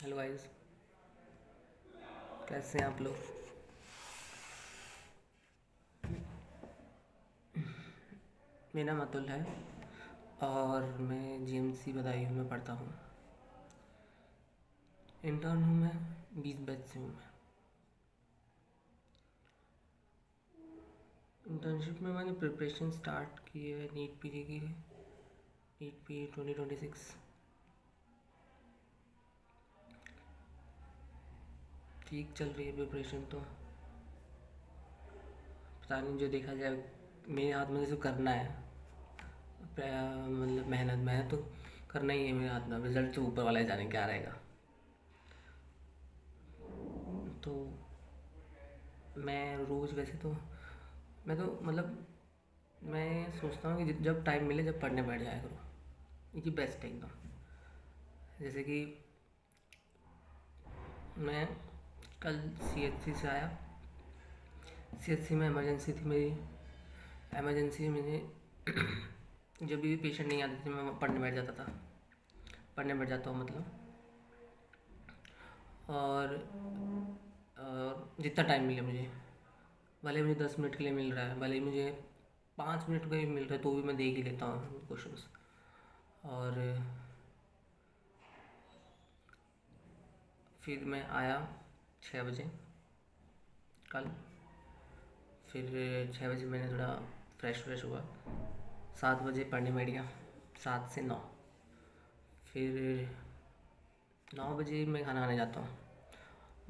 Hello guys, कैसे हैं आप लोग। मेरा नाम अतुल है और मैं जीएमसी बदायूं में पढ़ता हूँ। इंटर्न हूँ मैं, 20 बैच से हूँ मैं। इंटर्नशिप में मैंने प्रिपरेशन स्टार्ट की है नीट पीजी की, नीट पी 2026। ठीक चल रही है प्रिपरेशन तो। पता नहीं, जो देखा जाए मेरे हाथ में जो करना है, मतलब मेहनत मेहनत तो करना ही है मेरे हाथ में। रिजल्ट तो ऊपर वाला ही जाने क्या रहेगा। तो मैं रोज़ वैसे तो मैं तो मतलब मैं सोचता हूँ कि जब टाइम मिले जब पढ़ने बैठ जाया करो, ये बेस्ट है एकदम। जैसे कि मैं कल सीएचसी से आया। सीएचसी में इमरजेंसी थी मेरी। इमरजेंसी में जब भी पेशेंट नहीं आते थे मैं पढ़ने बैठ जाता था, पढ़ने बैठ जाता हूँ मतलब। और, जितना टाइम मिले मुझे, भले मुझे 10 मिनट के लिए मिल रहा है, भले मुझे 5 मिनट का ही मिल रहा है, तो भी मैं देख ही लेता हूँ क्वेश्चंस। और फिर मैं आया 6 बजे कल। फिर 6 बजे मैंने थोड़ा फ्रेश व्रेश हुआ, 7 बजे पढ़ने बैठ गया, 7 से 9। फिर 9 बजे मैं खाना खाने जाता हूँ।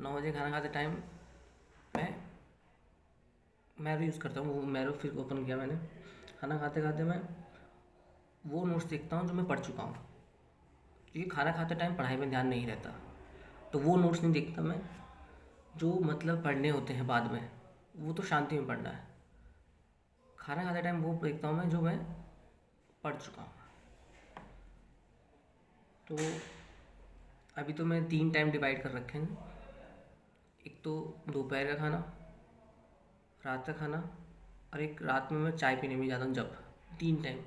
9 बजे खाना खाते टाइम मैं मैरो यूज़ करता हूँ। वो मैरो फिर ओपन किया मैंने। खाना खाते खाते मैं वो नोट्स देखता हूँ जो मैं पढ़ चुका हूँ, क्योंकि खाना खाते टाइम पढ़ाई में ध्यान नहीं रहता। तो वो नोट्स नहीं देखता मैं जो मतलब पढ़ने होते हैं बाद में, वो तो शांति में पढ़ना है। खाना खाते टाइम वो देखता हूँ मैं जो मैं पढ़ चुका हूँ। तो अभी तो मैं 3 टाइम डिवाइड कर रखे हैं। एक तो दोपहर का खाना, रात का खाना, और एक रात में मैं चाय पीने भी जाता हूँ जब। 3 टाइम।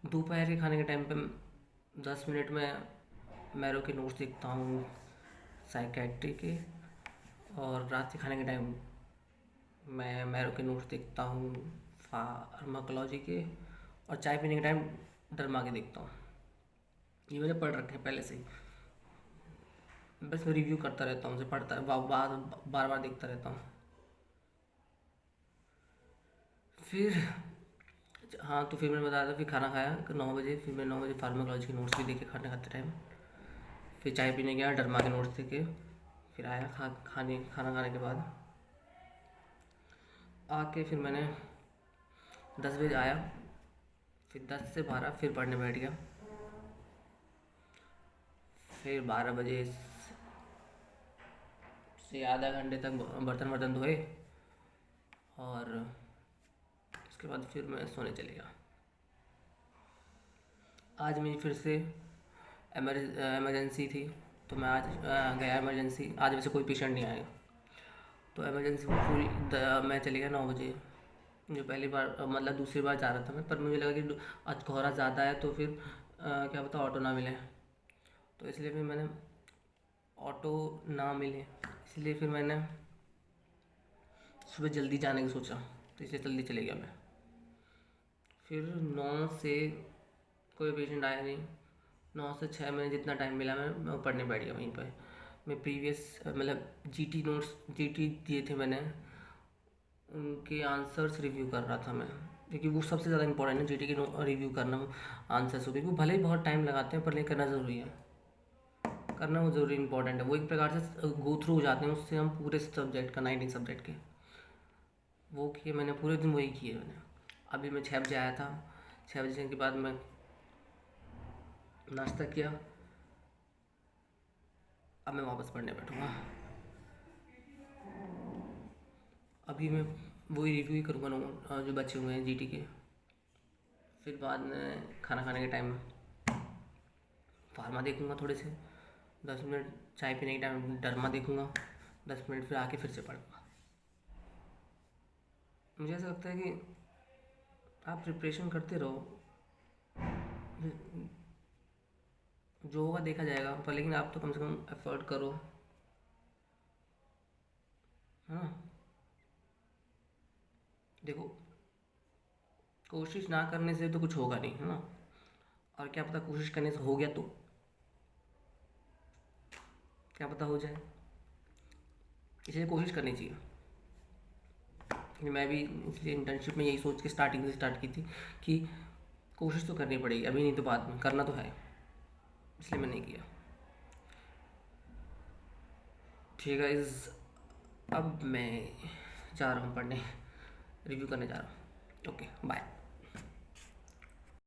दोपहर के खाने के टाइम पे 10 मिनट में मैरो के नोट्स देखता हूँ, साइकेट्री के। और रात के खाने के टाइम मैं मैरो के नोट्स देखता हूँ, फार्माकोलॉजी के। और चाय पीने के टाइम डरमा के देखता हूँ। ये मैंने पढ़ रखे हैं पहले से ही। बस मैं रिव्यू करता रहता हूँ, उसे पढ़ता बार बार बार देखता रहता हूँ। फिर हाँ, तो फिर मैंने बताया था, फिर खाना खाया 9 बजे। फिर मैं 9 बजे फार्माकोलॉजी के नोट्स भी देखे खाने खाते टाइम। फिर चाय पीने गया, डरमा के नोट्स देखे। फिर आया खाना खाने के बाद आके फिर मैंने 10 बजे आया। फिर 10 से 12 फिर पढ़ने बैठ गया। फिर 12 बजे से आधा घंटे तक बर्तन वर्तन धोए। और उसके बाद फिर मैं सोने चले गया। आज मेरी फिर से इमरजेंसी थी, तो मैं आज गया इमरजेंसी। आज वैसे कोई पेशेंट नहीं आएगा, तो इमरजेंसी में मैं चले गया 9 बजे। जो पहली बार मतलब दूसरी बार जा रहा था मैं, पर मुझे लगा कि आज कोहरा ज़्यादा है तो फिर क्या पता ऑटो ना मिले। तो इसलिए फिर मैंने ऑटो ना मिले, इसलिए फिर मैंने सुबह जल्दी जाने की सोचा, तो इसलिए जल्दी चले गया मैं। फिर 9 से कोई पेशेंट आया नहीं। 9 से 6 मैंने जितना टाइम मिला मैं पढ़ने बैठ गया वहीं पर। मैं प्रीवियस मतलब जीटी नोट्स जीटी दिए थे मैंने, उनके आंसर्स रिव्यू कर रहा था मैं, क्योंकि वो सबसे ज़्यादा इंपॉर्टेंट है जीटी के रिव्यू करना आंसर्स को, क्योंकि वो भले ही बहुत टाइम लगाते हैं पर लेकिन करना ज़रूरी है। करना वो ज़रूरी इंपॉर्टेंट है। वो एक प्रकार से गो थ्रू हो जाते हैं उससे हम पूरे सब्जेक्ट का, 19 सब्जेक्ट के। वो किए मैंने, पूरे दिन वही किए मैंने। अभी मैं 6 बजे आया था। 6 बजे के बाद मैं नाश्ता किया। अब मैं वापस पढ़ने बैठूँगा। अभी मैं वही रिव्यू ही करूँगा जो बचे हुए हैं जीटी के। फिर बाद में खाना खाने के टाइम फार्मा देखूँगा थोड़े से, 10 मिनट चाय पीने के टाइम डरमा देखूँगा, 10 मिनट फिर आके फिर से पढ़ूँगा। मुझे ऐसा लगता है कि आप प्रिपरेशन करते रहो। जो होगा देखा जाएगा, पर लेकिन आप तो कम से कम एफर्ट करो, है ना। देखो, कोशिश ना करने से तो कुछ होगा नहीं, है ना। और क्या पता कोशिश करने से हो गया तो, क्या पता हो जाए, इसलिए कोशिश करनी चाहिए। मैं भी इसलिए इंटर्नशिप में यही सोच के स्टार्टिंग से स्टार्ट की थी कि कोशिश तो करनी पड़ेगी, अभी नहीं तो बाद में, करना तो है, इसलिए मैंने किया। ठीक है इस, अब मैं जा रहा हूँ पढ़ने, रिव्यू करने जा रहा हूँ। Okay bye.